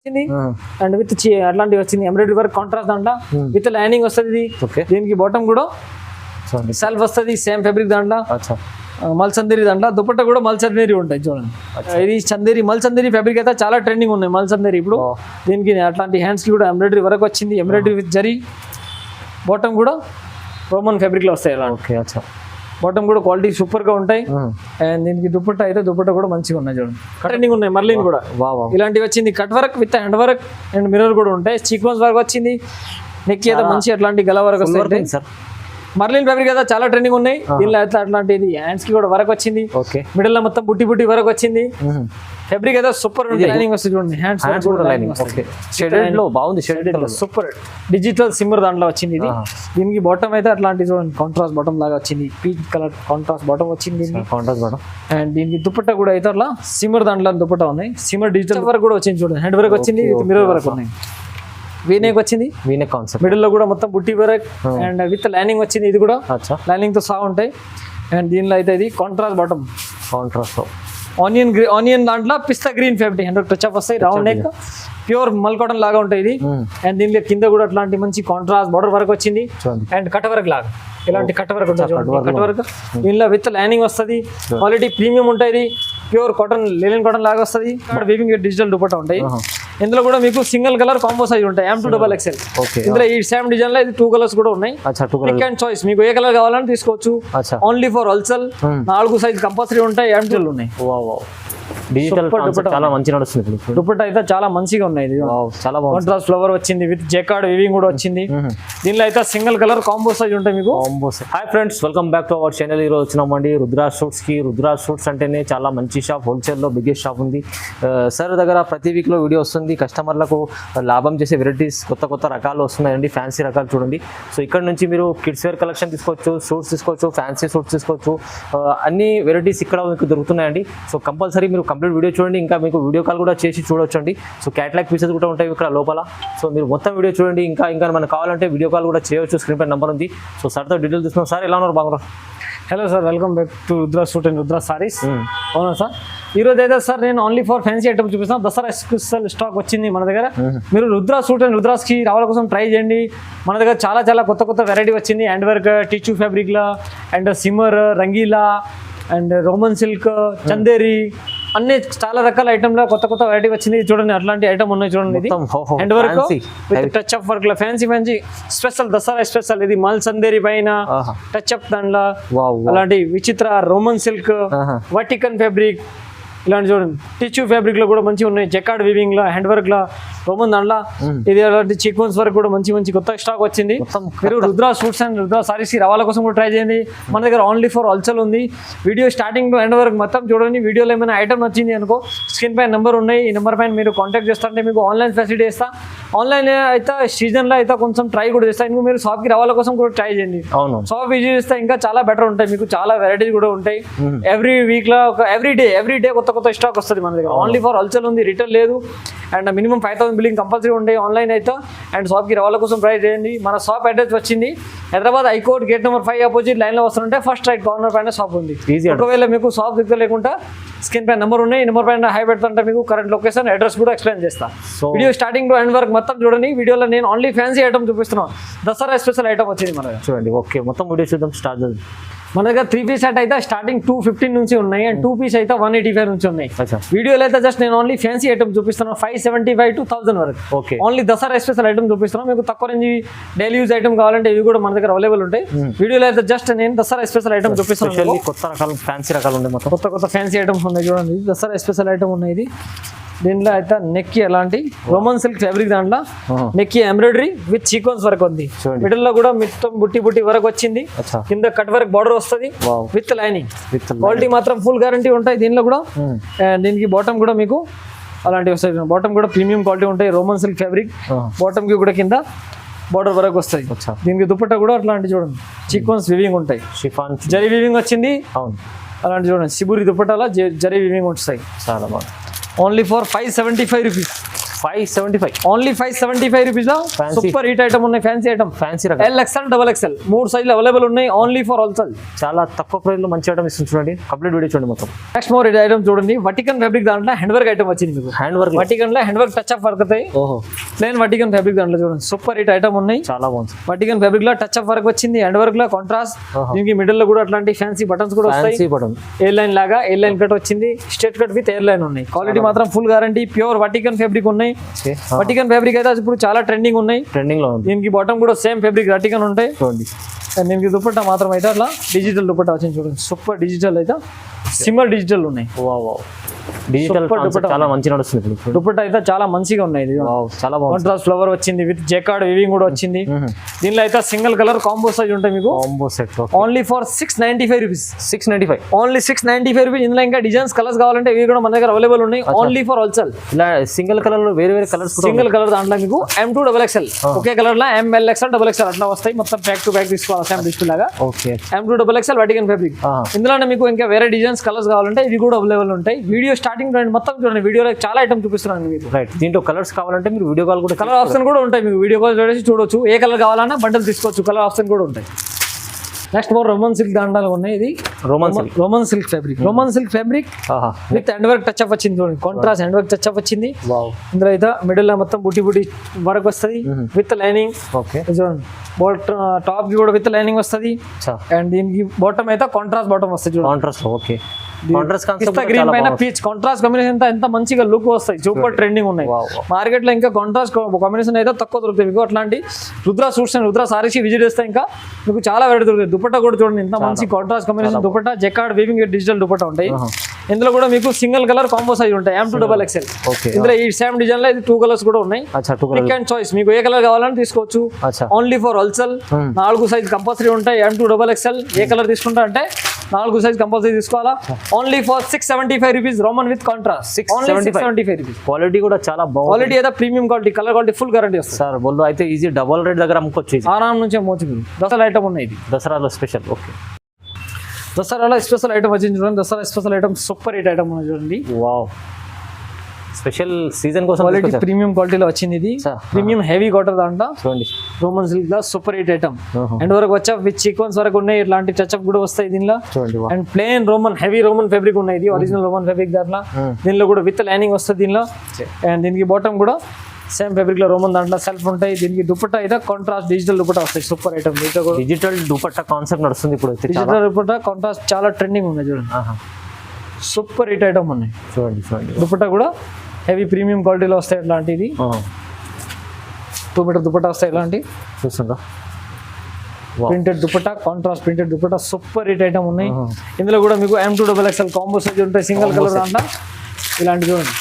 వచ్చింది and with అట్లాంటివి వచ్చింది ఎంబ్రాయిడరీ వర్క్ కాంట్రాస్ట్ దాంట్లో విత్ లైనింగ్ వస్తుంది. దీనికి బాటమ్ కూడా సెల్ఫ్ వస్తుంది సేమ్ ఫ్యాబ్రిక్ దాంట్లో. మల్చందేరి దాంట్లో దుపట్టా కూడా మల్చందేరి ఉంటాయి చూడండి. ఇది చందేరి మల్చందేరి ఫ్యాబ్రిక్ అయితే చాలా ట్రెండింగ్ ఉన్నాయి మల్చందేరి ఇప్పుడు. దీనికి అట్లాంటి హ్యాండ్స్ కి కూడా ఎంబ్రాయిడరీ వర్క్ వచ్చింది. Embroidery with zari. బాటమ్ కూడా రోమన్ ఫ్యాబ్రిక్ లో వస్తాయి. బాటమ్ కూడా క్వాలిటీ సూపర్ గా ఉంటాయి. అండ్ దీనికి దుపట్టా అయితే దుపట్టా కూడా మంచిగా ఉన్నాయి చూడండి. ట్రెండింగ్ ఉన్నాయి మర్లిన్ కూడా ఇలాంటివి వచ్చింది. Cut work with hand work and mirror కూడా ఉంటాయి. సీక్వెన్స్ వర్క్ వచ్చింది. నెక్ అయితే మంచి అట్లాంటి గల వర్క్ వస్తాయి. మర్లిన్ ఫ్యాబ్రిక్ అయితే చాలా ట్రెండింగ్ ఉన్నాయి. దీనిలో అయితే అట్లాంటిది హ్యాండ్స్ కి కూడా వర్క్ వచ్చింది. మిడిల్ లో మొత్తం బుట్టి బుట్టి వర్క్ వచ్చింది. ఫ్యాబ్రిక్ అయితే సూపర్ ఉంది. లైనింగ్ వస్తుంది చూడండి. హ్యాండ్స్ కూడా లైనింగ్ షేడెడ్ లో బాగుంది. షేడెడ్ సూపర్ డిజిటల్ సిమ్మర్ దాంట్లో వచ్చింది ఇది. దీనికి బాటమ్ అయితే అట్లాంటి చూడండి కాంట్రాస్ట్ బాటమ్ లాగా వచ్చింది. పీచ్ కలర్ కాంట్రాస్ట్ బాటమ్ వచ్చింది. Contrast bottom. అండ్ దీనికి దుపట్టా కూడా అయితే అట్లా సిమ్మర్ దాంట్లో దుపట్టా ఉన్నాయి. సిమ్మర్ డిజిటల్ వర్క్ కూడా వచ్చింది చూడండి. హ్యాండ్ వర్క్ వచ్చింది. మిర్రర్ వర్క్ ఉన్నాయి. వీనెక్ వచ్చింది. V neck concept. మిడిల్ లో కూడా మొత్తం బుట్టి వర్క్ అండ్ విత్ లైనింగ్ వచ్చింది. ఇది కూడా లైనింగ్ తో సహా ఉంటాయి. అండ్ దీనిలో అయితే ఇది కాంట్రాస్ట్ బాటమ్. కాంట్రాస్ట్ ఆనియన్ దాంట్లో పిస్తా గ్రీన్ ఫ్యాబ్రిక్ 100 టచ్ అప్ వస్తాయి. Round neck pure mul cotton లాగా ఉంటాయి ఇది. అండ్ దీనిలో కింద కూడా అట్లాంటి మంచి కాంట్రాస్ట్ బార్డర్ వర్క్ వచ్చింది. అండ్ కట్ వర్క్ లాగా ఇలాంటి కట్ వర్క్ ఉంటుంది. కట్ వర్క్ దీనిలో విత్ లైనింగ్ వస్తుంది. క్వాలిటీ ప్రీమియం ఉంటుంది. ప్యూర్ కాటన్ లినెన్ కాటన్ లాగా వస్తుంది. వీవింగ్ డిజిటల్ దుపట్టా ఉంటాయి. ఇందులో కూడా మీకు సింగిల్ కలర్ కాంబో సైజ్ ఉంటాయి. M2XXL. ఇందులో ఈ సేమ్ డిజైన్ లో ఇది 2 కలర్స్ కూడా ఉన్నాయి. పిక్ అండ్ చాయిస్ మీకు ఏ కలర్ కావాలని తీసుకోవచ్చు. Only for wholesale 4 size compulsory ఉంటాయి. M2 ఉన్నాయి. డిజిటల్ చాలా మంచి నడుస్తుంది. దుపట్టా అయితే చాలా మంచిగా ఉన్నాయి. చాలా కాంట్రాస్ట్ ఫ్లవర్ వచ్చింది విత్ జెకార్డ్ వీవింగ్ కూడా వచ్చింది. దీనిలో అయితే సింగిల్ కలర్ కాంబో సైజ్ ఉంటాయి మీకు. Hi friends, welcome back to our channel. ఈరోజు వచ్చినామండి రుద్రాజ్ షూట్స్ కి. రుద్రాజ్ షూట్స్ అంటేనే చాలా మంచి షాప్. హోల్సేల్ లో బిగ్గెస్ట్ షాప్ ఉంది. సార్ దగ్గర ప్రతి వీక్ లో వీడియో వస్తుంది. కస్టమర్లకు లాభం చేసే వెరైటీస్ కొత్త కొత్త రకాలు వస్తున్నాయండి. ఫ్యాన్సీ రకాలు చూడండి. సో ఇక్కడ నుంచి మీరు కిడ్స్ వేర్ కలెక్షన్ తీసుకోవచ్చు, సూట్స్ తీసుకోవచ్చు, ఫ్యాన్సీ సూట్స్ తీసుకోవచ్చు. అన్ని వెరైటీస్ ఇక్కడ మీకు దొరుకుతున్నాయండి. సో కంపల్సరీ మీరు కంప్లీట్ వీడియో చూడండి. ఇంకా మీకు వీడియో కాల్ కూడా చేసి చూడొచ్చండి. సో క్యాటలాగ్ పీసెస్ కూడా ఉంటాయి ఇక్కడ లోపల. సో మీరు మొత్తం వీడియో చూడండి. ఇంకా మనకు కావాలంటే వీడియో కాల్ కూడా చేయవచ్చు. స్క్రీన్ పై నెంబర్ ఉంది. సో సార్తో డీటెయిల్ తీసుకున్నాం. సార్ ఎలా ఉన్నారు? బాగున్నారు. Hello sir, welcome back to Rudra suit and Rudra saris. అవునా సార్, ఈ రోజు అయితే సార్ నేను ఓన్లీ ఫర్ ఫ్యాన్సీ ఐటమ్ చూపిస్తాను. దసరా స్పెషల్ స్టాక్ వచ్చింది మన దగ్గర. మీరు రుద్రా సూట్ అండ్ రుద్రాస్ కి రావాల కోసం ట్రై చేయండి. మన దగ్గర చాలా చాలా కొత్త కొత్త వెరైటీ వచ్చింది. హ్యాండ్ వర్క్, టిష్యూ ఫ్యాబ్రిక్ లా and shimmer, Rangeela and Roman silk, Chanderi అన్ని చాలా రకాల ఐటమ్ లో కొత్త కొత్త వెరైటీ వచ్చింది. చూడండి అట్లాంటి ఐటమ్ ఉన్నాయి చూడండి. ఇది hand work with touch up work లో ఫ్యాన్సీ స్పెషల్ దసరా స్పెషల్. ఇది మల్ చందేరి పైన టచ్ అప్ దాంట్లో అలాంటి విచిత్ర రోమన్ సిల్క్, వటికన్ ఫ్యాబ్రిక్ ఇలాంటి చూడండి. టిష్యూ ఫ్యాబ్రిక్ లో కూడా మంచిగా ఉన్నాయి. జెకార్డ్ వీవింగ్ లో, హ్యాండ్ వర్క్ లో, రోమన్ దాంట్లో ఇది అలాంటి సీక్వెన్స్ వర్క్ కూడా మంచి మంచి కొత్త స్టాక్ వచ్చింది. మీరు రుద్రా సూట్స్ అండ్ రుద్రా సారీస్ రావాల కోసం కూడా ట్రై చేయండి. మన దగ్గర ఓన్లీ ఫర్ హోల్సేల్ ఉంది. వీడియో స్టార్టింగ్ టు ఎండ్ వరకు మొత్తం చూడండి. వీడియోలో ఏమైనా ఐటమ్ నచ్చింది అనుకో స్క్రీన్ పైన నెంబర్ ఉన్నాయి. ఈ నెంబర్ పైన మీరు కాంటాక్ట్ చేస్తారంటే మీకు ఆన్లైన్ ఫెసిలిటీ ఇస్తా. ఆన్లైన్ అయితే సీజన్ లో అయితే కొంచెం ట్రై కూడా చేస్తాను. ఇంకా మీరు షాప్ కి రావాల కోసం కూడా ట్రై చేయండి. షాప్ విజిట్ చేస్తే ఇంకా చాలా బెటర్ ఉంటాయి. మీకు చాలా వెరైటీస్ కూడా ఉంటాయి. ఎవ్రీ వీక్ లో ఎవ్రీ డే కొత్త కొత్త స్టాక్ వస్తుంది మన దగ్గర. ఓన్లీ ఫర్ హోల్సేల్ ఉంది, రిటైల్ లేదు. అండ్ మినిమం 5000 బిల్లింగ్ కంపల్సరీ ఉంటాయి ఆన్లైన్ అయితే. అండ్ షాప్కి రావాల కోసం ట్రై చేయండి. మన షాప్ అడ్రస్ వచ్చింది Hyderabad high court gate number 5 opposite line లో వస్తుంటే ఫస్ట్ రైట్ కార్నర్ పైన షాప్ ఉంది. ఒకవేళ మీకు షాప్ దిగ్గర లేకుండా స్క్రీన్ పైన నెంబర్ ఉన్నాయి. ఈ నెంబర్ పైన హై పెడుతుంటే మీకు కరెంట్ లొకేషన్ అడ్రస్ కూడా ఎక్స్ప్లెయిన్ చేస్తా. వీడియో స్టార్టింగ్ టు ఎండ్ వరకు మొత్తం చూడండి. వీడియోలో నేను ఓన్లీ ఫ్యాన్సీ ఐటమ్ చూపిస్తున్నాను. దసరా స్పెషల్ ఐటమ్ వచ్చింది మన దగ్గర చూడండి. ఓకే, మొత్తం వీడియో చూద్దాం. స్టార్ట్ చేద్దాం. మన దగ్గర 3 పీస్ సెట్ అయితే స్టార్టింగ్ 215 నుంచి ఉన్నాయి. అండ్ 2 పీస్ అయితే 185 నుంచి ఉన్నాయి. వీడియోలో అయితే జస్ట్ నేను ఓన్లీ ఫ్యాన్సీ ఐటమ్ చూపిస్తున్నాను. 575 to 1000 వరకు ఓన్లీ దసరా స్పెషల్ ఐటమ్ చూపిస్తున్నాను. మీకు తక్కువ రేంజ్ డైలీ యూజ్ ఐటమ్ కావాలంటే ఇవి కూడా మన దగ్గర అవైలబుల్ ఉంటాయి. వీడియోలో అయితే జస్ట్ నేను దసరా స్పెషల్ ఐటమ్ చూపిస్తున్నాను. కొత్త రకాల ఫ్యాన్సీ రకాలు ఉన్నాయి. మొత్తం కొత్త కొత్త ఫ్యాన్సీ ఐటమ్స్ ఉన్నాయి చూడండి. దసరా స్పెషల్ ఐటమ్ ఉన్నాయి. ఇది దీంట్లో అయితే నెక్ ఎలాంటి రోమన్ సిల్క్ ఫ్యాబ్రిక్ దాంట్లో neck embroidery with sequence work ఉంది. మిడిల్ లో కూడా మొత్తం బుట్టి వర్క్ వచ్చింది. కింద కట్ వర్క్ బార్డర్ వస్తుంది విత్ లైనింగ్. క్వాలిటీ మాత్రం ఫుల్ గ్యారంటీ ఉంటాయి దీనిలో కూడా. దీనికి బాటమ్ కూడా మీకు అలాంటివి వస్తాయి. బాటమ్ కూడా ప్రీమియం క్వాలిటీ ఉంటాయి. రోమన్ సిల్క్ ఫ్యాబ్రిక్ బాటమ్ కి కూడా కింద బార్డర్ వరకు వస్తాయి. దీనికి దుపట్టా కూడా అట్లాంటి చూడండి సీక్వెన్స్ వివింగ్ ఉంటాయి. జరీ వివింగ్ వచ్చింది. అలాంటి చూడండి సిబురి దుపట్టాల జరీ వివింగ్ వస్తాయి. చాలా బాగుంది. Only for 575 rupees. 575 only 575 rupees లో Fancy. సూపర్ హిట్ ఐటమ్ ఉన్నాయి, ఫ్యాన్సీ ఐటమ్. ఫ్యాన్సీ రకం XL, XXL 3 సైజులు అవైలబుల్ ఉన్నాయి, ఓన్లీ ఫర్ హోల్సేల్. చాలా తక్కువ ప్రైస్ లో మంచి ఐటమ్ ఇస్తుంది చూడండి. కంప్లీట్ వీడియో చూడండి మొత్తం. నెక్స్ట్ మోర్ ఇది ఐటమ్ చూడండి, వటికన్ ఫ్యాబ్రిక్ దాంట్లో హ్యాండ్ వర్క్ ఐటమ్ వచ్చింది మీకు. Hand work. వటికన్ లో hand work touch up work అవుతాయి. ఓహో, ప్లేన్ వటికన్ ఫ్యాబ్రిక్ దాంట్లో చూడండి సూపర్ హిట్ ఐటమ్ ఉన్నాయి. చాలా బాగుంది. వటికన్ ఫ్యాబ్రిక్ లో టచ్ అప్ వర్క్ వచ్చింది, హ్యాండ్ వర్క్ లో కాంట్రాస్ట్. ఓహో. దీనికి మిడిల్ లో కూడా అట్లాంటి ఫ్యాన్సీ బటన్స్ కూడా వస్తాయి. Fancy button. ఎయిర్ లైన్ లాగా ఎయిర్ లైన్ కట్ వచ్చింది, straight cut with air line ఉన్నాయి. క్వాలిటీ మాత్రం ఫుల్ గ్యారంటీ, ప్యూర్ వటికన్ ఫ్యాబ్రిక్ ఉన్నాయి. ఓకే, వటికన్ ఫ్యాబ్రిక్ అయితే ఇప్పుడు చాలా ట్రెండింగ్ ఉన్నాయి. ట్రెండింగ్ లో ఉంది దీనికి బాటమ్ కూడా సేమ్ ఫ్యాబ్రిక్ వటికన్ ఉంటాయి. చూడండి. అండ్ దీనికి దుపట్టా మాత్రం అయితే అట్లా డిజిటల్ దుపట్టా వచ్చింది చూడండి. సూపర్ డిజిటల్ అయితే సిమ్మర్ డిజిటల్ ఉన్నాయి. Wow wow, digital Super dupatta. చాలా మంచి నడుస్తుంది ఇప్పుడు. దుపట్టా అయితే చాలా మంచిగా ఉన్నాయి. ఇది వావ్, చాలా బాగుంది. కాంట్రాస్ట్ ఫ్లవర్ వచ్చింది విత్ జెకార్డ్ వీవింగ్ కూడా వచ్చింది. దీనిలో అయితే సింగిల్ కలర్ కాంబో సైజ్ ఉంటాయి మీకు. Combo set only for 695 rupees. 695. Only 695 rupees. ఇందులో ఇంకా డిజైన్స్ కలర్స్ కావాలంటే ఇవి కూడా మన దగ్గర అవైలబుల్ ఉన్నాయి, ఓన్లీ ఫర్ హోల్సేల్. ఇలా సింగిల్ కలర్ లో వేరే వేరే కలర్స్ కూడా సింగిల్ కలర్ దాంట్లో మీకు M2 XXL ఒకే కలర్ లో ML XL XXL అట్లా వస్తాయి. మొత్తం బ్యాక్ టు బ్యాక్ తీసుకోవాలి సేమ్ డిస్ప్లే లాగా. ఓకే. M2 XXL వటికన్ fabric. ఇందులోనే మీకు ఇంకా వేరే డిజైన్స్ కలర్స్ కావాలంటే ఇవి కూడా అవైలబుల్ ఉంటాయి. వీడియో స్టార్టింగ్ మొత్తం చూడండి, వీడియోలో చాలా ఐటమ్ చూపిస్తున్నాను మీకు. రైట్, దీంట్లో కలర్స్ కావాలంటే మీరు వీడియో కాల్ కూడా కలర్ ఆప్షన్ కూడా ఉంటాయి మీకు. వీడియో కాల్ చూడేసి చూడొచ్చు, ఏ కలర్ కావాలన్నా బండల్ తీసుకోవచ్చు. కలర్ ఆప్షన్ కూడా ఉంటాయి. నెక్స్ట్ మోర్ రోమన్ సిల్క్ దాంట్లో ఉన్నాయి. ఇది Roman silk. Roman silk fabric. Roman silk fabric with hand work touch up వచ్చింది చూడండి. Contrast hand work touch up వచ్చింది. వావ్, ఇందులో అయితే మిడిల్ లో మొత్తం బుట్టి బుట్టి వర్క్ వస్తుంది విత్ లైనింగ్. ఓకే. చూడండి టాప్ కి కూడా విత్ లైనింగ్ వస్తుంది. అండ్ దీనికి బాటమ్ అయితే కాంట్రాస్ట్ బాటమ్ వస్తుంది చూడండి. కాంట్రాస్ట్. ఓకే. కాంట్రాస్ట్ పిస్తా గ్రీన్ పైన పీచ్ కాంట్రాస్ట్ కాంబినేషన్ ఎంత మంచిగా లుక్ వస్తాయి. సూపర్ ట్రెండింగ్ ఉన్నాయి మార్కెట్ లో. ఇంకా కాంట్రాస్ట్ కాంబినేషన్ అయితే తక్కువ దొరుకుతాయి మీకు. అట్లాంటి Rudra suits and Rudra saris visit చేస్తే ఇంకా మీకు చాలా వెరైటీ దొరుకుతాయి. దుపట్టా కూడా చూడండి ఎంత మంచి contrast combination dupatta. Jacquard weaving digital dupatta ఉంటాయి. ఇందులో కూడా మీకు సింగిల్ కలర్ కాంబో సైజ్ ఉంటాయి, M2 XXL. ఇందులో ఈ సేమ్ డిజైన్ లో ఇది 2 కలర్స్ కూడా ఉన్నాయి. పిక్ అండ్ చాయిస్, మీకు ఏ కలర్ కావాలని తీసుకోవచ్చు. Only for wholesale. 4 size compulsory ఉంటాయి. M2 XXL ఏ కలర్ తీసుకుంటా అంటే 4 సైజ్ కంపల్సరీ తీసుకోవాలా. Only for 675 rupees. Roman with contrast 675 rupees. Quality కూడా చాలా బాగుంది. క్వాలిటీ అయితే premium quality, colour quality full guarantee వస్తుంది సార్. బోల్లో అయితే ఈజీ డబల్ రేట్ దగ్గర అమ్ముకోవచ్చు. ఆరాం నుంచే మోచి దసరా ఐటమ్ ఉన్నాయి. ఇది దసరాలో స్పెషల్. ఓకే. దసరాలో స్పెషల్ ఐటమ్ వచ్చింది చూడండి. Dasara special item super hit item ఉన్నాయి చూడండి. వావ్, స్పెషల్ సీజన్ కోసం క్వాలిటీ ప్రీమియం క్వాలిటీలో వచ్చింది. ఇది ప్రీమియం హెవీ కాటన్ దాంట్లో చూడండి. రోమన్ సిల్క్ గా సూపర్ హిట్ ఐటమ్. అండ్ వరకు వచ్చా విత్ సీక్వెన్స్ వరకు ఉన్నాయి. ఇట్లాంటి టచ్అప్ కూడా వస్తాయి దీనిలో. చూడండి. And plain roman heavy roman fabric ఉన్నాయి. ఇది ఒరిజినల్ రోమన్ ఫ్యాబ్రిక్ దాంట్లో. దీనిలో కూడా విత్ లైనింగ్ వస్తుంది దీనిలో. అండ్ దీనికి బాటమ్ కూడా సేమ్ ఫ్యాబ్రిక్ లో రోమన్ దాంట్లో సెల్ఫ్ ఉంటాయి. దీనికి దుపట్టా అయితే కాంట్రాస్ట్ డిజిటల్ దుపట్టా వస్తాయి. Super item. Digital dupatta concept నడుస్తుంది ఇప్పుడు. డిజిటల్ దుపట్టా కాంట్రాస్ట్ చాలా ట్రెండింగ్ ఉన్నాయి చూడండి. సూపర్ హిట్ ఐటమ్ ఉన్నాయి. చూడండి చూడండి. దుపట్టా కూడా హెవీ ప్రీమియం క్వాలిటీలో వస్తాయి. ఇట్లాంటిది 2 మీటర్ దుపట్టా వస్తాయి. ఇలాంటి చూస్తుందా printed dupatta, contrast printed dupatta super hit item ఉన్నాయి. ఇందులో కూడా మీకు M2 XXL కాంబో సైజ్ ఉంటాయి. సింగిల్ కలర్ దాంట్లో ఇలాంటి చూడండి.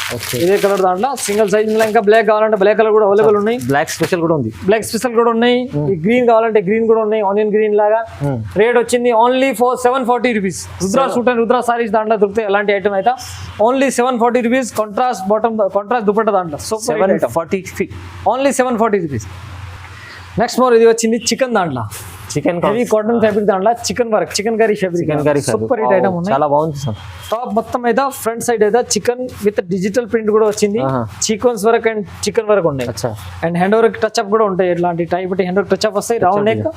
ఇదే కలర్ దాంట్లో సింగిల్ సైజ్. ఇందులో ఇంకా బ్లాక్ కావాలంటే బ్లాక్ కలర్ కూడా అవైలబుల్ ఉన్నాయి. బ్లాక్ స్పెషల్ కూడా ఉంది. బ్లాక్ స్పెషల్ కూడా ఉన్నాయి. ఈ గ్రీన్ కావాలంటే గ్రీన్ కూడా ఉన్నాయి. ఆనియన్ గ్రీన్ లాగా. రేట్ వచ్చింది only for 740 rupees. Rudra suit and Rudra saris దాంట్లో దొరుకుతాయి. అలాంటి ఐటమ్ అయితే only 740 rupees. Contrast bottom, contrast dupatta దాంట్లో. 740. Only 740 rupees. నెక్స్ట్ మోర్ ఇది వచ్చింది చికెన్ దాంట్లో. చికెన్ హెవీ కాటన్ ఫ్యాబ్రిక్ దాంట్లో chikan work, chikankari fabric. Super hit item ఉన్నాయి. చాలా బాగుంది సార్. టాప్ మొత్తం అయితే ఫ్రంట్ సైడ్ అయితే చికెన్ విత్ డిజిటల్ ప్రింట్ కూడా వచ్చింది. Sequence work and chikan work ఉన్నాయి. And hand work touch up కూడా ఉంటాయి. ఇట్లాంటి type hand work touch up వస్తాయి. Round neck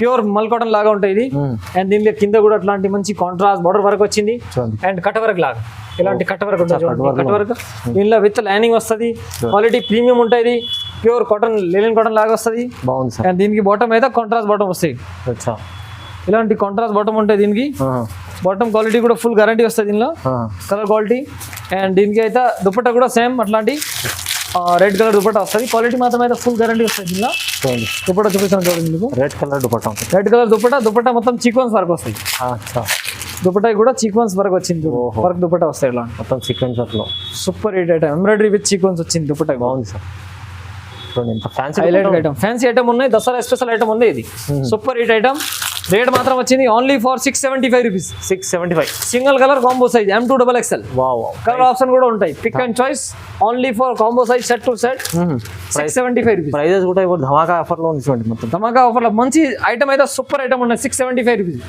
pure mul cotton లాగా ఉంటాయి ఇది. అండ్ దీనిలో కింద కూడా అట్లాంటి మంచి కాంట్రాస్ట్ బార్డర్ వర్క్ వచ్చింది. అండ్ కట్ వర్క్ లాగా ఇలాంటి కట్ వర్క్ ఉంటుంది. కట్ వర్క్ దీనిలో విత్ లైనింగ్ వస్తుంది. క్వాలిటీ ప్రీమియం ఉంటుంది. ప్యూర్ కాటన్, లెనిన్ కాటన్ లాగా వస్తుంది. బాగుంది సార్. అండ్ దీనికి బాటమ్ అయితే కాంట్రాస్ట్ బాటమ్ వస్తాయి. ఇలాంటి కాంట్రాస్ట్ బాటమ్ ఉంటాయి దీనికి. బాటమ్ క్వాలిటీ కూడా ఫుల్ గ్యారంటీ వస్తుంది దీనిలో. Colour quality. అండ్ దీనికి అయితే దుపట్టా కూడా సేమ్ అట్లాంటి రెడ్ కలర్ దుపట్టా వస్తుంది. క్వాలిటీ మాత్రం అయితే ఫుల్ గ్యారంటీ వస్తుంది దీనిలో. దుపట్టా చూపిస్తాను చూడండి మీకు. Red colour dupatta. Red colour dupatta మొత్తం సీక్వెన్స్ వర్క్ వస్తాయి. దుపట్టా కూడా సీక్వెన్స్ వర్క్ వచ్చింది. వర్క్ దుపట్టా వస్తాయి. ఇలా మొత్తం సీక్వెన్స్ వర్క్ లో super hit item. Embroidery with sequence వచ్చింది దుపట్టా. బాగుంది sir. Highlight item, fancy item ఉన్నాయి. దసరా స్పెషల్ ఐటమ్ ఉంది. ఇది సూపర్ హిట్ ఐటమ్. రేట్ మాత్రం వచ్చింది only for 675 rupees. 675. Single colour combo size M2 XXL. Colour option కూడా ఉంటాయి. Pick and choice. Only for combo size set to set 675 rupees. Prices కూడా ఇప్పుడు ధమాకా offer లో ఉంది చూడండి. మొత్తం ధమాకా ఆఫర్ లో మంచి ఐటమ్ అయితే సూపర్ ఐటమ్ ఉన్నాయి. 675 రూపీస్.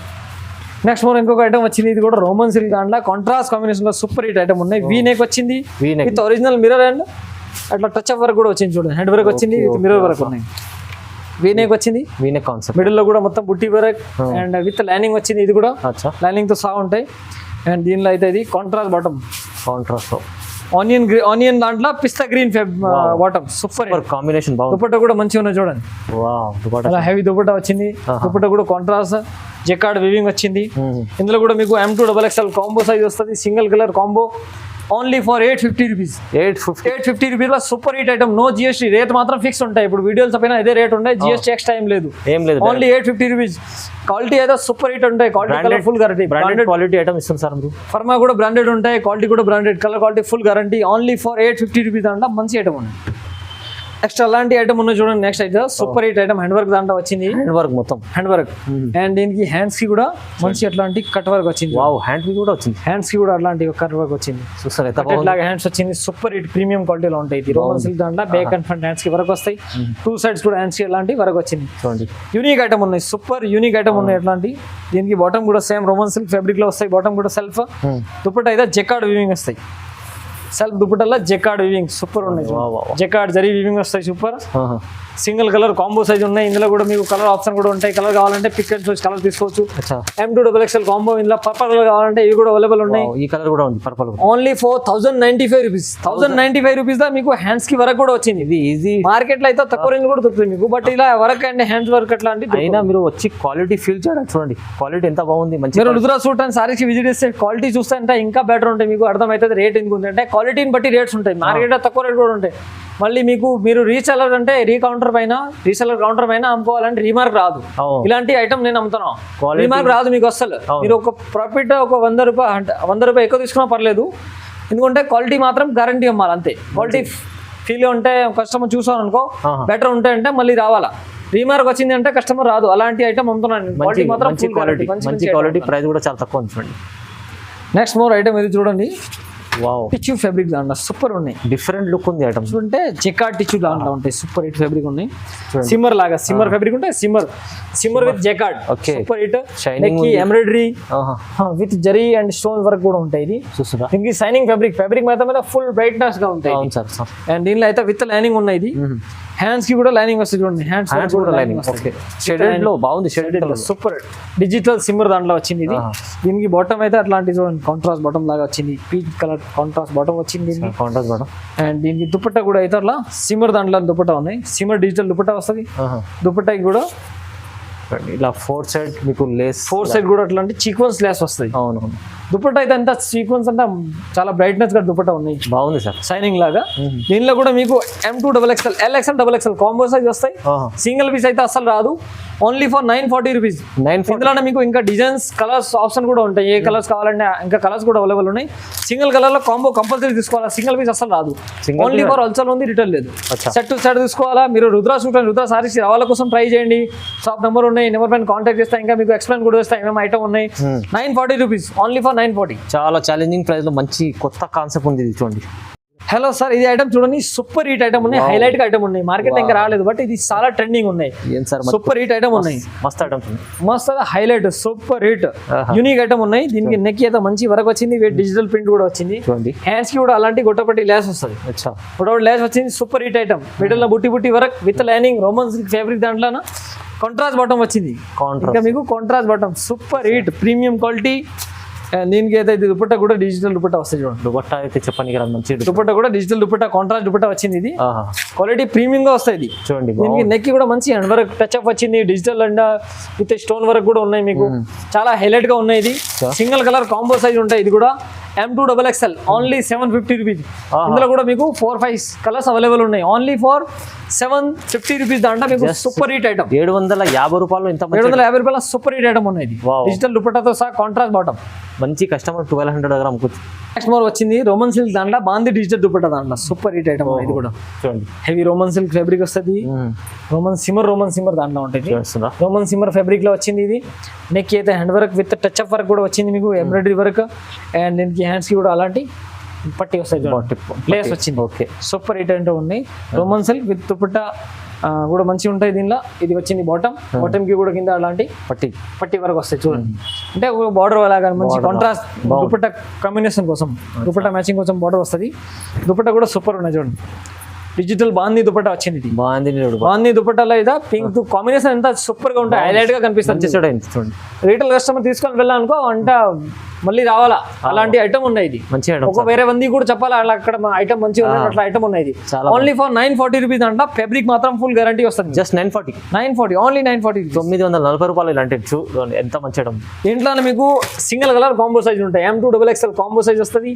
నెక్స్ట్ మోర్ ఇంకొక ఐటమ్ వచ్చింది. ఇది కూడా రోమన్ సిల్క్ దాంట్లో కాంట్రాస్ట్ కాంబినేషన్ లో సూపర్ హిట్ ఐటమ్ ఉన్నాయి. వీ నెక్ వచ్చింది విత్ ఒరిజినల్ మిర్రర్ అండ్ అట్లా టచ్ అప్ వర్క్ కూడా వచ్చింది చూడండి, హ్యాండ్ వర్క్ వచ్చింది, మిర్రర్ వర్క్ ఉన్నాయి, వీనేక్ వచ్చింది, వీనెక్ కాన్సెప్ట్, మిడిల్ లో కూడా మొత్తం బుట్టి వర్క్ అండ్ విత్ లైనింగ్ వచ్చింది, ఇది కూడా లైనింగ్ తో సహా ఉంటాయి. అండ్ దీనిలో అయితే ఇది కాంట్రాస్ట్ బాటమ్, కాంట్రాస్ట్ ఆనియన్ దాంట్లో పిస్తా గ్రీన్ బాటమ్, సూపర్ కాంబినేషన్ బాగుంది. దుపట్టా కూడా మంచిగా ఉన్నది చూడండి, అలా హెవీ దుపట్టా వచ్చింది. దుపట్టా కూడా కాంట్రాస్ట్ జెకార్డ్ వివింగ్ వచ్చింది. ఇందులో కూడా మీకు M2XXL కాంబో సైజ్ వస్తుంది, single colour combo, only for 850 rupees. 850 rupees super hit item, no GST, rate మాత్రం ఫిక్స్ ఉంటాయి. ఇప్పుడు వీడియోస్ పైన ఇదే రేట్ ఉంటాయి, GST ఎక్స్ట్రా ఏం లేదు, ఓన్లీ 850 రూపీస్. క్వాలిటీ అయితే సూపర్ హిట్ ఉంటాయి, quality colour full guarantee, branded quality item ఇస్తుంది సార్ మీరు. ఫర్మా కూడా బ్రాండెడ్ ఉంటాయి, క్వాలిటీ కూడా branded, colour quality full guarantee, only for 850 rupees అంట మంచి ఐటమ్ ఉంది. నెక్స్ట్ అలాంటి ఐటమ్ ఉన్నాయి చూడండి, నెక్స్ట్ అయితే super hit item hand work దాంట్లో వచ్చింది, హ్యాండ్ వర్క్ మొత్తం హ్యాండ్ వర్క్. అండ్ దీనికి హ్యాండ్స్ కి కూడా మంచి అట్లాంటి కట్ వర్క్ వచ్చింది, హ్యాండ్ కి కూడా వచ్చింది, హ్యాండ్స్ కి కూడా అట్లాంటి కట్ వర్క్ వచ్చింది, ఇట్లాగా హ్యాండ్స్ వచ్చింది, సూపర్ హిట్ ప్రీమియం క్వాలిటీలో ఉంటాయి. ఇది రోమన్ సిల్క్ దాంట్లో బ్యాక్ అండ్ ఫ్రంట్ హ్యాండ్స్ కి వర్క్ వస్తాయి, 2 సైడ్స్ కూడా హ్యాండ్స్ కి అలాంటి వర్క్ వచ్చింది. యూనిక్ ఐటమ్ ఉన్నాయి, సూపర్ యూనిక్ ఐటమ్ ఉన్నాయి అట్లాంటి. దీనికి బాటమ్ కూడా సేమ్ రోమన్ సిల్క్ ఫ్యాబ్రిక్ లో వస్తాయి, బాటమ్ కూడా సెల్ఫ్, దుపట్టా అయితే జెకార్డ్ వివింగ్ వస్తాయి, సెల్ఫ్ దుపట్టల్లో జెకార్డ్ వివింగ్ సూపర్ ఉన్నాయి, జెకార్డ్ జరీ వివింగ్ వస్తాయి super. Single colour combo size ఉన్నాయి, ఇందులో కూడా మీకు కలర్ ఆప్షన్ కూడా ఉంటాయి, కలర్ కావాలంటే పిక్ అండ్ చూసి కలర్ తీసుకోవచ్చు. M2XXL కాంబో, ఇందులో పర్పల్ కలర్ కావాలంటే ఇవి కూడా అవైలబుల్ ఉన్నాయి, ఈ కలర్ కూడా ఉంది purple, only for 1095 rupees. 1095 rupees దా మీకు హ్యాండ్స్ కి వర్క్ కూడా వచ్చింది. ఇది ఈజీ, మార్కెట్ లో అయితే తక్కువ రేంజ్ కూడా దొరుకుతుంది మీకు, బట్ ఇలా వర్క్ అండ్ హ్యాండ్స్ వర్క్ అట్లాంటి అయినా మీరు వచ్చి క్వాలిటీ ఫీల్ చేయడం చూడండి, క్వాలిటీ ఎంత బాగుంది. మీరు Rudra suit and saris visit చేస్తే క్వాలిటీ చూస్తే అంటే ఇంకా బెటర్ ఉంటాయి, మీకు అర్థమవుతుంది రేట్ ఎందుకు ఉంది అంటే క్వాలిటీని బట్టి రేట్స్ ఉంటాయి, మార్కెట్ లో తక్కువ రేట్ కూడా ఉంటాయి. మళ్ళీ మీరు రీసెలర్ అంటే రీసెలర్ కౌంటర్ పైన అమ్ముకోవాలంటే రీమార్క్ రాదు, ఇలాంటి ఐటమ్ నేను అమ్ముతున్నాను, రీమార్క్ రాదు మీకు అసలు. మీరు ఒక ప్రాఫిట్ ఒక 100 రూపాయలు ఎక్కువ తీసుకున్నా పర్లేదు, ఎందుకంటే క్వాలిటీ మాత్రం గ్యారంటీ అమ్మాలి అంతే. క్వాలిటీ ఫీల్ ఉంటే కస్టమర్ చూసాను అనుకో బెటర్ ఉంటాయి అంటే మళ్ళీ రావాలా, రీమార్క్ వచ్చింది అంటే కస్టమర్ రాదు, అలాంటి ఐటమ్ అమ్ముతున్నాను. క్వాలిటీ మాత్రం మంచి క్వాలిటీ, ప్రైస్ కూడా చాలా తక్కువ ఉంది. నెక్స్ట్ మోర్ ఐటమ్ ఇది చూడండి, టిష్యూ ఫ్యాబ్రిక్ దాంట్లో సూపర్ ఉన్నాయి, డిఫరెంట్ లుక్ ఉంది ఐటమ్ చూడంటే జెకార్డ్ టిష్యూ దాంట్లో ఉంటాయి, సూపర్ హిట్ ఫ్యాబ్రిక్ ఉన్నాయి, సిమ్మర్ లాగా సిమ్మర్ ఫ్యాబ్రిక్ ఉంటాయి, shimmer with jacquard super hit, shining embroidery with zari and stone work కూడా ఉంటాయి. ఇది దీనికి షైనింగ్ ఫ్యాబ్రిక్ మీద ఫుల్ బ్రైట్నెస్ గా ఉంటాయి. అండ్ దీనిలో అయితే విత్ లైనింగ్ ఉన్నాయి, ఇది హ్యాండ్స్ కి కూడా లైనింగ్ వస్తుంది చూడండి, హ్యాండ్స్ కూడా లైనింగ్ షేడెడ్ లో బాగుంది, షేడెడ్ లో సూపర్ డిజిటల్ సిమ్మర్ దాంట్లో వచ్చింది. ఇది దీనికి బాటమ్ అయితే అట్లాంటి చూడండి కాంట్రాస్ట్ బాటమ్ లాగా వచ్చింది, పీచ్ కలర్ కాంట్రాస్ట్ బాటమ్ వచ్చింది, కాంట్రాస్ట్ బాటమ్. అండ్ దీనికి దుపట్టా కూడా అయితే అట్లా సిమ్మర్ దాంట్లో దుపట్టా ఉన్నాయి, సిమ్మర్ డిజిటల్ దుపట్టా వస్తుంది. దుపట్టాకి కూడా ఇలా 4 సైడ్ మీకు లేస్, 4 సైడ్ కూడా అట్లాంటి సీక్వెన్స్ లేస్ వస్తుంది. అవునవును, దుపట్టా అయితే అంతా సీక్వెన్స్ అంటే చాలా బ్రైట్నెస్ గా దుపట్టా ఉన్నాయి, బాగుంది సార్, షైనింగ్ లాగా. దీనిలో కూడా మీకు M2XXL, LXL కాంబో సైజ్ వస్తాయి, సింగిల్ పీస్ అయితే అసలు రాదు, ఓన్లీ ఫర్ 940 రూపీస్. ఇందులోనే మీకు ఇంకా డిజైన్స్ కలర్స్ ఆప్షన్ కూడా ఉంటాయి, ఏ కలర్స్ కావాలంటే ఇంకా కలర్స్ కూడా అవైలబుల్ ఉన్నాయి. సింగిల్ కలర్ లో కాంబో కంపల్సరీ తీసుకోవాలా, సింగిల్ పీస్ అసలు రాదు, ఓన్లీ ఫర్ హోల్సేల్ ఉంది, రిటైల్ లేదు. సెట్ టు సెట్ తీసుకోవాలా. మీరు రుద్రా సూట్ అండ్ రుద్రా సారీస్ రావాల కోసం ట్రై చేయండి, షాప్ నెంబర్ ఉన్నాయి, నెంబర్ పైన కాంటాక్ట్ చేస్తే ఇంకా మీకు ఎక్స్ప్లెయిన్ కూడా చేస్తాయి ఏమేమి ఐటమ్ ఉన్నాయి. 940 రూపీస్, ఓన్లీ ఫర్ 940. చాలా ఛాలెంజింగ్ ప్రైస్ లో మంచి కొత్త కాన్సెప్ట్ ఉంది, ఇది చూడండి. హలో సార్, ఇది ఐటమ్ చూడండి, సూపర్ హిట్ ఐటమ్ ఉన్నాయి, హైలైట్ గా ఐటమ్ ఉన్నాయి, మార్కెట్ ఇంకా రాలేదు బట్ ఇది చాలా ట్రెండింగ్ ఉన్నాయి, సూపర్ హిట్ ఐటమ్ ఉన్నాయి, మస్త్ ఐటమ్స్ ఉన్నాయి, మస్త్ highlight super hit unique item ఉన్నాయి. దీనికి నెక్ అయితే మంచి వర్క్ వచ్చింది, డిజిటల్ ప్రింట్ కూడా వచ్చింది, హ్యాండ్స్ కి కూడా అలాంటి గొట్టపట్టి లేస్ వస్తుంది, గొట్టపట్టి లేస్ వచ్చింది, సూపర్ హిట్ ఐటమ్. మిడిల్ లో బుట్టి work with lining Roman silk fabric దాంట్లో కాంట్రాస్ట్ బాటమ్ వచ్చింది, ఇంకా మీకు contrast bottom super hit premium quality. దీనికి అయితే దుపట్టా కూడా డిజిటల్ దుపట్టా వస్తుంది చూడండి, దుపట్టా అయితే చెప్పండి మంచి దుపట్టా కూడా డిజిటల్ దుపట్టా కాంట్రాస్ట్ దుపట్టా వచ్చింది, ఇది క్వాలిటీ ప్రీమియం గా వస్తుంది చూడండి. దీనికి నెక్ కూడా మంచి హ్యాండ్ వర్క్ టచ్ అప్ వచ్చింది, digital and with stone work కూడా ఉన్నాయి, మీకు చాలా హైలైట్ గా ఉన్నాయి. ఇది సింగిల్ కలర్ కాంబో సైజ్ ఉంటాయి, ఇది కూడా M2XXL ఓన్లీ 750 రూపీస్. ఇందులో కూడా మీకు 4-5 కలర్స్ అవైలబుల్ ఉన్నాయి, ఓన్లీ ఫర్ 750 రూపీస్. దాంట్లో మీకు సూపర్ హిట్ ఐటమ్ 750 రూపాయలు, 750 రూపాయల సూపర్ హిట్ ఐటమ్ ఉన్నాయి, డిజిటల్ దుపట్టాతో సహా కాంట్రాస్ట్ బాటమ్, మంచి కస్టమర్ 1200 దగ్గర అమ్ముకోవచ్చు. నెక్స్ట్ మోర్ వచ్చింది రోమన్ సిల్క్ దాంట్లో బాంది డిజిటల్ దుపట్టా దాంట్లో సూపర్ హిట్ ఐటమ్, ఇది కూడా చూడండి హెవీ రోమన్ సిల్క్ ఫ్యాబ్రిక్ వస్తుంది, రోమన్ సిమ్మర్ దాంట్లో ఉంటుంది, రోమన్ సిమ్మర్ ఫ్యాబ్రిక్ లో వచ్చింది. ఇది నెక్ అయితే hand work with touch up work కూడా వచ్చింది, మీకు ఎంబ్రాయిడరీ వర్క్, అండ్ దీనికి హ్యాండ్స్ కి కూడా అలాంటి పట్టి వస్తాయి, ప్లేస్ వచ్చింది. ఓకే, సూపర్ హిట్ అంటే ఉన్నాయి, రోమన్ సిల్క్ విత్ దుపట్టా కూడా మంచిగా ఉంటాయి. దీనిలో ఇది వచ్చింది బాటమ్ కి కూడా కింద అలాంటి పట్టి వరకు వస్తాయి చూడండి, అంటే బార్డర్ లాగా మంచి కాంట్రాస్ట్ దుపట్టా కాంబినేషన్ కోసం, దుపట్టా మ్యాచింగ్ కోసం బార్డర్ వస్తుంది. దుపట్టా కూడా సూపర్ ఉన్నాయి చూడండి, డిజిటల్ బాందీ దుపట్టా వచ్చింది ఇది. బాగుంది బాందీ దుపట్టాలో అయితే పింక్ కాంబినేషన్ ఎంత సూపర్ గా ఉంటాయి, హైలైట్ గా కనిపిస్తుంది. చూడండి రీటైల్ కస్టమర్ తీసుకొని వెళ్ళాలనుకో అంటే మళ్ళీ రావాలా అలాంటి ఐటమ్ ఉన్నాయి. ఇది మంచి ఐటమ్, ఒక వేరే మంది కూడా చెప్పాలా అలా అక్కడ ఐటమ్ మంచిగా ఉన్నది అట్లా ఐటమ్ ఉన్నాయి. ఇది ఓన్లీ ఫర్ 940 రూపీస్ అంట. ఫ్యాబ్రిక్ మాత్రం ఫుల్ గ్యారంటీ వస్తుంది. జస్ట్ 940 ఓన్లీ 940 940 రూపాయలు. ఇలాంటి ఎంత మంచి ఐటమ్. దీంట్లో మీకు సింగిల్ కలర్ కాంబో సైజ్ ఉంటాయి. M2XXL కాంబో సైజ్ వస్తుంది.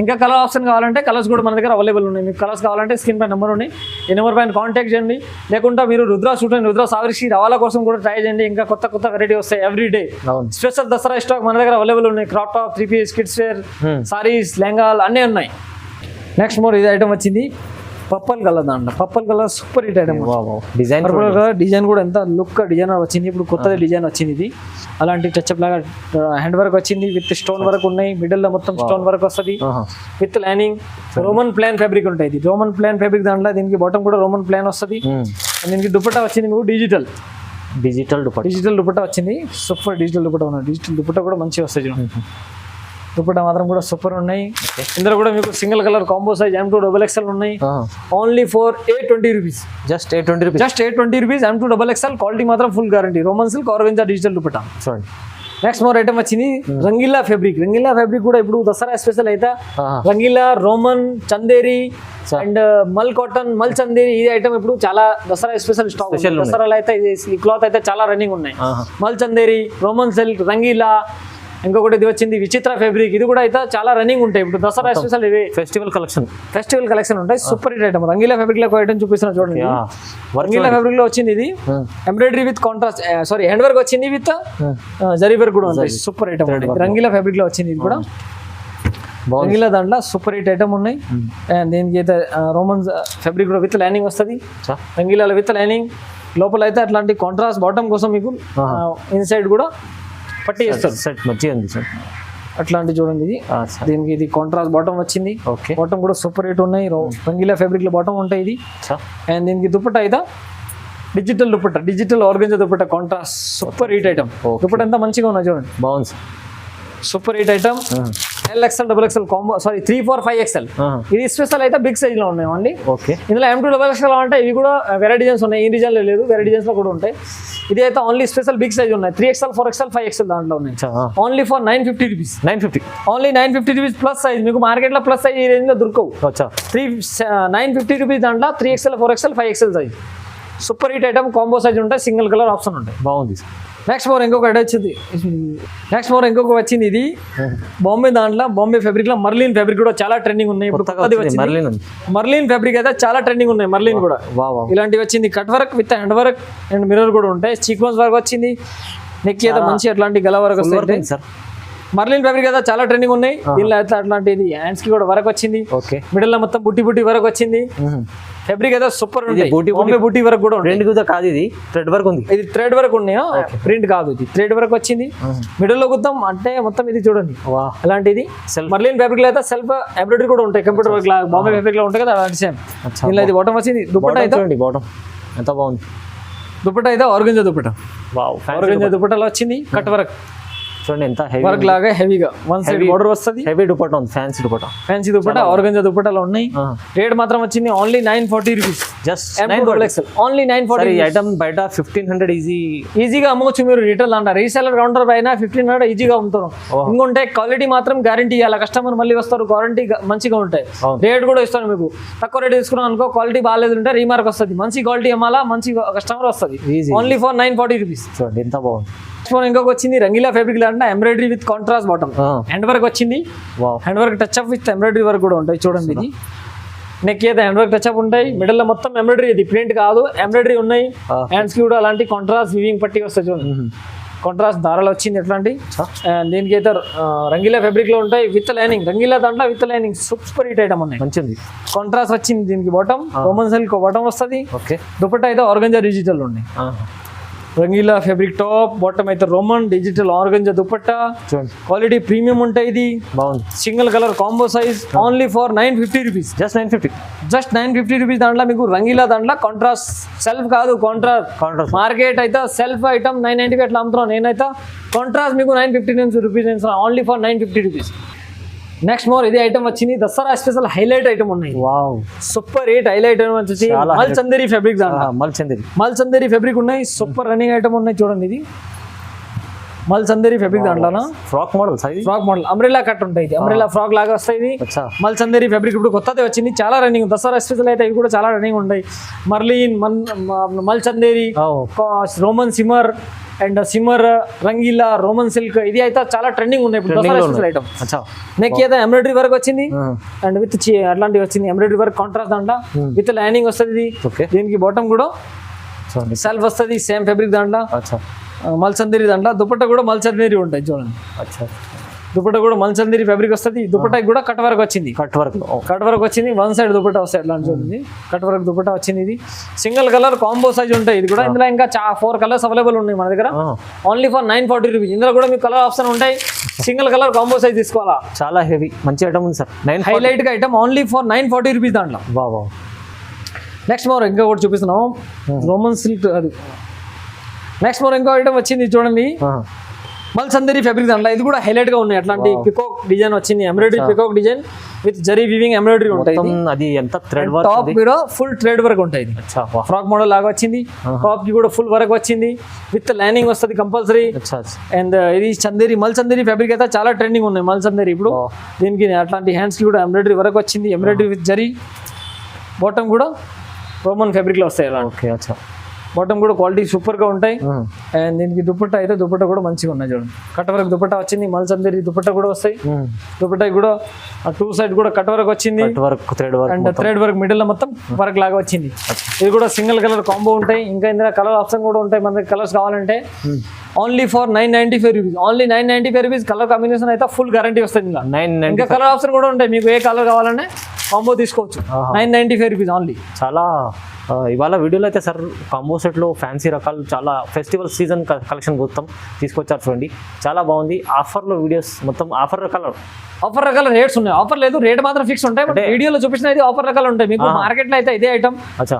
ఇంకా కలర్ ఆప్షన్ కావాలంటే కలర్స్ కూడా మన దగ్గర అవైలబుల్ ఉన్నాయి. మీకు కలర్స్ కావాలంటే స్క్రీన్ పై నెంబర్ ఉన్నాయి, ఈ నెంబర్ పైన కాంటాక్ట్ చేయండి. లేకుంటే మీరు రుద్రా సూట్ అండ్ రుద్రా సాగర్షి రవాలా కోసం కూడా ట్రై చేయండి. ఇంకా కొత్త కొత్త వెరైటీ వస్తాయి every day. Special Dasara stock మన దగ్గర అవైలబుల్ ఉన్నాయి. Crop top, 3 piece, kids wear, saris, లెహంగాలు అన్నీ ఉన్నాయి. నెక్స్ట్ మోర్ ఇది ఐటమ్ వచ్చింది పర్పల్ కలర్. దాంట్లో purple colour super hit item. Design purple colour design కూడా ఎంత లుక్ డిజైన్ వచ్చింది. ఇప్పుడు కొత్తది డిజైన్ వచ్చింది. ఇది అలాంటి టచ్అప్ లాగా హ్యాండ్ వర్క్ వచ్చింది విత్ స్టోన్ వర్క్ ఉన్నాయి. మిడిల్ లో మొత్తం స్టోన్ వర్క్ వస్తుంది with lining. Roman plan fabric ఉంటాయి. ఇది రోమన్ ప్లాన్ ఫ్యాబ్రిక్. దాంట్లో దీనికి బాటమ్ కూడా రోమన్ ప్లాన్ వస్తుంది. దీనికి దుపట్టా వచ్చింది మీకు డిజిటల్ దుపట్టా వచ్చింది. సూపర్ డిజిటల్ దుపట్టా ఉన్నాయి. డిజిటల్ దుపట్టా కూడా మంచిగా వస్తుంది. దుపట్టా మాత్రం కూడా సూపర్ ఉన్నాయి. ఇందులో కూడా మీకు single colour combo size M2XXL ఉన్నాయి. Only for 820 rupees. Just 820 rupees. M2XXL quality మాత్రం full guarantee. Roman silk organza digital dupatta. చూడండి నెక్స్ట్ మోర్ ఐటమ్ వచ్చింది రంగీలా ఫ్యాబ్రిక్. రంగీలా ఫ్యాబ్రిక్ కూడా ఇప్పుడు దసరా స్పెషల్ అయితే రంగీలా, రోమన్, చందేరి అండ్ మల్ కాటన్, మల్ చందేరి ఈ ఐటమ్ ఇప్పుడు చాలా దసరా స్పెషల్ స్టాక్. దసరాలో అయితే ఈ క్లాత్ అయితే చాలా రన్నింగ్ ఉన్నాయి. మల్ చందేరి, రోమన్ సిల్క్, రంగీలా, ఇంకొకటి ఇది వచ్చింది విచిత్ర ఫ్యాబ్రిక్. ఇది కూడా అయితే చాలా రన్నింగ్ ఉంటాయి ఇప్పుడు దసరా స్పెషల్. ఇవి ఫెస్టివల్ కలెక్షన్ ఉంటాయి. Super hit item. Rangeela fabric లో ఐటమ్ చూపిస్తున్నా చూడండి. రంగీలా ఫ్యాబ్రిక్ లో వచ్చింది ఇది embroidery with contrast hand work వచ్చింది విత్ జరీ వర్క్ కూడా ఉంటాయి. సూపర్ ఐటమ్ రంగీలా ఫ్యాబ్రిక్ లో వచ్చింది. ఇది కూడా రంగీలా దాంట్లో సూపర్ హిట్ ఐటమ్ ఉన్నాయి. అండ్ దీనికి అయితే రోమన్ ఫ్యాబ్రిక్ కూడా విత్ లైనింగ్ వస్తుంది. రంగీలాలో విత్ లైనింగ్. లోపల అయితే అట్లాంటి కాంట్రాస్ట్ బాటమ్ కోసం మీకు ఇన్సైడ్ కూడా పట్టి చేస్తారు. సెట్ మంచిగా ఉంది సార్. అట్లాంటి చూడండి. ఇది దీనికి ఇది కాంట్రాస్ట్ బాటమ్ వచ్చింది. బాటమ్ కూడా సూపర్ హిట్ ఉన్నాయి. రంగీలా ఫ్యాబ్రిక్ లో బాటమ్ ఉంటాయి ఇది. అండ్ దీనికి దుపట్టా అయితే digital organza dupatta contrast super hit item. Dupatta ఎంత మంచిగా ఉన్నాయి చూడండి. బాగుంది super hit item. LXL, XXL combo 3, 4, 5XL. ఇది స్పెషల్ అయితే బిగ్ సైజ్ లో ఉన్నాయి ఓన్లీ. ఇందులో M2XXL అంటే ఇవి కూడా వేరే డిజైన్స్ ఉన్నాయి. ఈ డిజైన్ లో లేదు, వేరే డిజైన్స్ లో కూడా ఉంటాయి. ఇది అయితే ఓన్లీ స్పెషల్ బిగ్ సైజ్ ఉన్నాయి. 3XL, 4XL, 5XL దాంట్లో ఉన్నాయి. Only for 950 rupees. Only 950 rupees plus size. మీకు మార్కెట్ లో ప్లస్ సైజ్ ఈ రేంజ్ లో దొరకవు. 950 రూపీస్ దాంట్లో 3XL, 4XL, 5XL size. Super hit item. Combo size ఉంటాయి, సింగిల్ కలర్ ఆప్షన్ ఉంటాయి. బాగుంది. నెక్స్ట్ మోర్ ఇంకొక వచ్చింది. ఇది బాంబే దాంట్లో బాంబే ఫ్యాబ్రిక్ లో మర్లిన్ ఫ్యాబ్రిక్ కూడా చాలా ట్రెండింగ్ ఉన్నాయి. ఇప్పుడు మర్లిన్ ఫ్యాబ్రిక్ అయితే చాలా ట్రెండింగ్ ఉన్నాయి. మర్లిన్ కూడా ఇలాంటివి వచ్చింది. Cut work with hand work and mirror కూడా ఉంటాయి. సీక్వెన్స్ వర్క్ వచ్చింది. నెక్ అయితే మంచి అట్లాంటి గల వర్క్ వస్తాయి. మర్లిన్ ఫ్యాబ్రిక్ అయితే చాలా ట్రెండింగ్ ఉన్నాయి. దీనిలో అయితే అట్లాంటిది హ్యాండ్స్ కి కూడా వర్క్ వచ్చింది. మిడిల్ లో మొత్తం బుట్టి వర్క్ వచ్చింది. ఫ్యాబ్రిక్ అయితే సూపర్ ఉంది. బూటీ వర్క్ కూడా కాదు, ఇది థ్రెడ్ వర్క్ ఉంది. ఇది థ్రెడ్ వర్క్ ఉన్నాయో, ప్రింట్ కాదు. ఇది థ్రెడ్ వర్క్ వచ్చింది. మిడిల్ లో గుద్దాం అంటే మొత్తం ఇది చూడండి అలాంటిది. మర్లిన్ ఫ్యాబ్రిక్ లో అయితే సెల్ఫ్ ఎంబ్రాయిడరీ కూడా ఉంటాయి. కంప్యూటర్ వర్క్ లాగా బాంబే ఫ్యాబ్రిక్ లో ఉంటాయి కదా అలాంటి సేమ్. దీనిలో ఇది బాటమ్ వచ్చింది. దుపట్టా అయితే బాటమ్ ఎంత బాగుంది. దుపట్టా అయితే ఆర్గంజా దుపట్టాలో వచ్చింది. కట్ వర్క్ చూడండి ఎంత హెవీ వర్క్ లాగా హెవీగా వన్ సైడ్ బోర్డర్ వస్తుంది. హెవీ దుపట్టా ఉంది. ఫ్యాన్సీ దుపట్టా ఆర్గంజా దుపట్టాలో ఉన్నాయి. రేట్ మాత్రం వచ్చింది only 940 rupees. Just only 940. Item బయట 1500 ఈజీగా అమ్మవచ్చు. మీరు రిటైల్ అంటారు, రీసెలర్ కౌంటర్ పైన 1500 ఈజీగా అమ్ముతారు. ఇంకొంటే క్వాలిటీ మాత్రం గ్యారంటీ ఇవ్వాలి. కస్టమర్ మళ్ళీ వస్తారు, క్వాలిటీ మంచిగా ఉంటాయి. రేట్ కూడా ఇస్తాను మీకు. తక్కువ రేట్ తీసుకున్నాం అనుకో, క్వాలిటీ బాగాలేదు అంటే రీమార్క్ వస్తుంది. మంచి క్వాలిటీ అమ్మాలా, మంచి కస్టమర్ వస్తుంది. Only for 940 rupees. చూడండి ఎంత బాగుంది. ఇంకొక వచ్చింది రంగీలా ఫ్యాబ్రిక్ అంటే embroidery with contrast bottom. Hand work వచ్చింది. Hand work touch up with embroidery work కూడా ఉంటాయి. చూడండి ఇది నెక్ అయితే హ్యాండ్ వర్క్ టచ్ అప్ ఉంటాయి. మిడిల్ లో మొత్తం ఎంబ్రాయిడరీ. ఇది ప్రింట్ కాదు, ఎంబ్రాయిడరీ ఉన్నాయి. హ్యాండ్స్ కి కూడా అలాంటి కాంట్రాస్ట్ వివింగ్ పట్టి వస్తాయి. చూడండి కాంట్రాస్ట్ దారాలు వచ్చింది ఎట్లాంటి. దీనికి అయితే రంగీలా ఫ్యాబ్రిక్ లో ఉంటాయి విత్ లైనింగ్. రంగీలా దాంట్లో with lining super hit item ఉన్నాయి. మంచిది. కాంట్రాస్ట్ వచ్చింది. దీనికి బాటమ్ రోమన్ సిల్క్ బాటమ్ వస్తుంది. దుపట్టా అయితే ఆర్గంజా డిజిటల్ ఉన్నాయి. రంగీలా ఫ్యాబ్రిక్ టాప్, బాటమ్ అయితే Roman digital organza dupatta. Quality premium ఉంటాయి. ఇది బాగుంది. Single colour combo size. Only for 950 rupees. Just 950 rupees. దాంట్లో మీకు రంగీలా దాంట్లో కాంట్రాస్ట్ సెల్ఫ్ కాదు, కాంట్రాస్ట్ మార్కెట్ అయితే సెల్ఫ్ ఐటమ్ 990 అట్లా అమ్ముతున్నాను. నేనైతే కాంట్రాస్ట్ మీకు 950 rupees. Only for 950 rupees. Next more ఇదే ఐటమ్ వచ్చింది దసరా స్పెషల్ హైలైట్ ఐటమ్ ఉన్నాయి. Wow, super rate highlight item వచ్చేసి చాలా మల్ చందేరి ఫ్యాబ్రిక్ దాంట్లో మల్చందిరి మల్ చందేరి ఫ్యాబ్రిక్ ఉన్నాయి. సూపర్ రన్నింగ్ ఐటమ్ ఉన్నాయి చూడండి. ఇది మల్ చందేరి ఫ్యాబ్రిక్ దాంట్లో frock model size, frock model umbrella cut ఉంటాయి. ఇది అంబ్రెల్లా ఫ్రాక్ లాగా వస్తాయి. ఇది అచ్చా మల్ చందేరి ఫ్యాబ్రిక్ ఇప్పుడు కొత్తది వచ్చింది, చాలా రన్నింగ్. దసరా స్పెషల్ అయితే ఇవి కూడా చాలా రన్నింగ్ ఉంటాయి. మర్లిన్ మల్ చందేరి, రోమన్ సిమర్ అండ్ సిమర్ రంగీలా, రోమన్ సిల్క్, ఇది అయితే చాలా ట్రెండింగ్ ఉన్నాయి ఇప్పుడు దసరా స్పెషల్ ఐటమ్. అచ్చా నెక్ అయితే ఎంబ్రాయిడరీ వర్క్ వచ్చింది అండ్ విత్ అట్లాంటివి వచ్చింది. ఎంబ్రాయిడరీ వర్క్ కాంట్రాస్ట్ దాంట్లో విత్ లైనింగ్ వస్తుంది. ఓకే, దీనికి బాటమ్ కూడా సెల్ఫ్ వస్తుంది సేమ్ ఫ్యాబ్రిక్ దాంట్లో. అచ్చా మల్చందేరి దాంట్లో దుపట్టా కూడా మల్చందేరి ఉంటాయి చూడండి. అచ్చా దుపట్టా కూడా మల్చందేరి ఫ్యాబ్రిక్ వస్తుంది. దుపట్టాకి కూడా కట్ వర్క్ వచ్చింది. కట్ వర్క్ వచ్చింది. వన్ సైడ్ దుపట్టా వస్తాయి అట్లా చూడండి. కట్ వర్క్ దుపట్టా వచ్చింది. ఇది సింగిల్ కలర్ కాంబో సైజ్ ఉంటాయి. ఇది కూడా ఇందులో ఇంకా 4 కలర్స్ అవైలబుల్ ఉన్నాయి మన దగ్గర. Only for 940 rupees. ఇందులో కూడా మీకు కలర్ ఆప్షన్ ఉంటాయి. సింగిల్ కలర్ కాంబో సైజ్ తీసుకోవాలా. చాలా హెవీ మంచి ఐటమ్ ఉంది సార్. హైలైట్ గా ఐటమ్ ఓన్లీ ఫర్ 940 రూపీస్ దాంట్లో. బాబా నెక్స్ట్ మోర్ ఇంకా ఒకటి చూపిస్తున్నాం, రోమన్ సిల్క్. అది నెక్స్ట్ మోర్ ఇంకో ఐటమ్ వచ్చింది చూడండి, మల్చందేరి ఫ్యాబ్రిక్ దాంట్లో. ఇది కూడా హైలైట్ గా ఉన్నాయి. అట్లాంటి పికాక్ డిజైన్ వచ్చింది. Embroidery peacock design with zari weaving embroidery ఉంటాయి. అది ఎంత థ్రెడ్ వర్క్, టాప్ కూడా ఫుల్ థ్రెడ్ వర్క్ ఉంటాయి. ఫ్రాక్ మోడల్ లాగా వచ్చింది. టాప్ కి కూడా ఫుల్ వర్క్ వచ్చింది. విత్ లైనింగ్ వస్తుంది కంపల్సరీ. అండ్ ఇది చందేరి మల్చందేరి ఫ్యాబ్రిక్ అయితే చాలా ట్రెండింగ్ ఉన్నాయి. మల్చందేరి ఇప్పుడు దీనికి అట్లాంటి హ్యాండ్స్ కి కూడా ఎంబ్రాయిడరీ వర్క్ వచ్చింది. Embroidery with zari. బాటమ్ కూడా రోమన్ ఫ్యాబ్రిక్ లో వస్తాయి. ఓకే, అచ్చా బాటమ్ కూడా క్వాలిటీ సూపర్ గా ఉంటాయి. అండ్ దీనికి దుపట్టా అయితే దుపట్టా కూడా మంచిగా ఉన్నాయి చూడండి. కట్ వర్క్ దుపట్టా వచ్చింది. మల్చందేరి దుపట్టా కూడా వస్తాయి. దుపట్టాకి కూడా 2 సైడ్ కూడా కట్ వర్క్ వచ్చింది. అండ్ థ్రెడ్ వర్క్ మిడిల్ లో మొత్తం వర్క్ లాగా వచ్చింది. ఇది కూడా సింగిల్ కలర్ కాంబో ఉంటాయి. ఇంకా ఇందులో కలర్ ఆప్షన్ కూడా ఉంటాయి. మన కలర్స్ కావాలంటే only for 995 rupees. Only 995 rupees. Colour combination అయితే ఫుల్ గ్యారంటీ వస్తుంది. ఇంకా కలర్ ఆప్షన్ కూడా ఉంటాయి. మీకు ఏ కలర్ కావాలంటే కాంబో తీసుకోవచ్చు. 995 రూపీస్ ఓన్లీ. చాలా ఇవాళ వీడియోలో అయితే సార్ కాంబో సెట్లో ఫ్యాన్సీ రకాలు చాలా ఫెస్టివల్ సీజన్ కలెక్షన్ మొత్తం తీసుకొచ్చారు చూడండి. చాలా బాగుంది. ఆఫర్లో వీడియోస్ మొత్తం ఆఫర్ రకాల రేట్స్ ఉన్నాయి. ఆఫర్ లేదు, రేట్ మాత్రం ఫిక్స్ ఉంటాయి. బట్ వీడియోలో చూపించిన అయితే ఆఫర్ రకాలు ఉంటాయి. మీకు మార్కెట్లో అయితే ఇదే item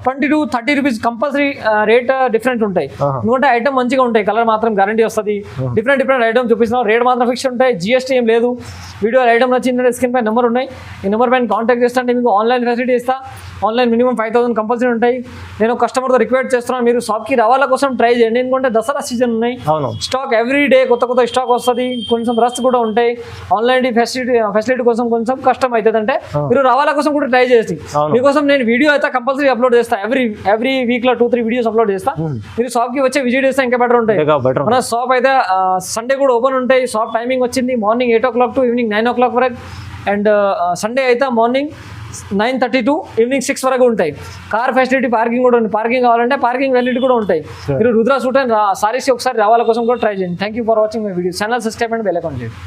20 to 30 rupees compulsory rate different ఉంటాయి. ఎందుకంటే ఐటమ్ మంచిగా ఉంటాయి. కలర్ మాత్రం గ్యారంటీ వస్తుంది. డిఫరెంట్ ఐటమ్ చూపిస్తున్నాం. రేట్ మాత్రం ఫిక్స్ ఉంటాయి. జిఎస్టీ ఏం లేదు. వీడియో ఐటమ్ నచ్చిందంటే స్క్రీన్ పై నెంబర్ ఉన్నాయి. ఈ నెంబర్ పైన కాంటాక్ట్ చేస్తే మీకు ఆన్లైన్ ఫెసిలిటీ ఇస్తా. ఆన్లైన్ మినిమం 5000 కంపల్సరీ ఉంటాయి. నేను కస్టమర్తో రిక్వెస్ట్ చేస్తున్నాను, మీరు షాప్కి రావాల కోసం ట్రై చేయండి. ఎందుకంటే దసరా సీజన్ ఉన్నాయి. స్టాక్ ఎవ్రీ డే కొత్త స్టాక్ వస్తుంది. కొంచెం రష్ కూడా ఉంటాయి. ఆన్లైన్ ఫెసిలిటీ కోసం కొంచెం కష్టం అవుతుంది. అంటే మీరు రావాల కోసం కూడా ట్రై చేసి మీకోసం నేను వీడియో అయితే కంపల్సరీ అప్లోడ్ చేస్తా. ఎవ్రీ వీక్ లో 2-3 వీడియోస్ అప్లోడ్ చేస్తా. మీరు షాప్ కి వచ్చి విజిట్ చేస్తే ఇంకా బెటర్ ఉంటాయి. మన షాప్ అయితే సండే కూడా ఓపెన్ ఉంటాయి. షాప్ టైమింగ్ వచ్చింది morning 8 o'clock to evening 9 o'clock వరకు. అండ్ సండే అయితే మార్నింగ్ 9:30 to ఈవినింగ్ 6 వరకు ఉంటాయి. కార్ ఫెసిలిటీ పార్కింగ్ కూడా ఉంది. పార్కింగ్ కావాలంటే పార్కింగ్ ఫెసిలిటీ కూడా ఉంటాయి. మీరు రుద్రా సూట్ అండ్ సారీస్ ఒకసారి రావాల కోసం కూడా ట్రై చేయండి. Thank you for watching my video. Channel subscribe and bell icon చేయండి.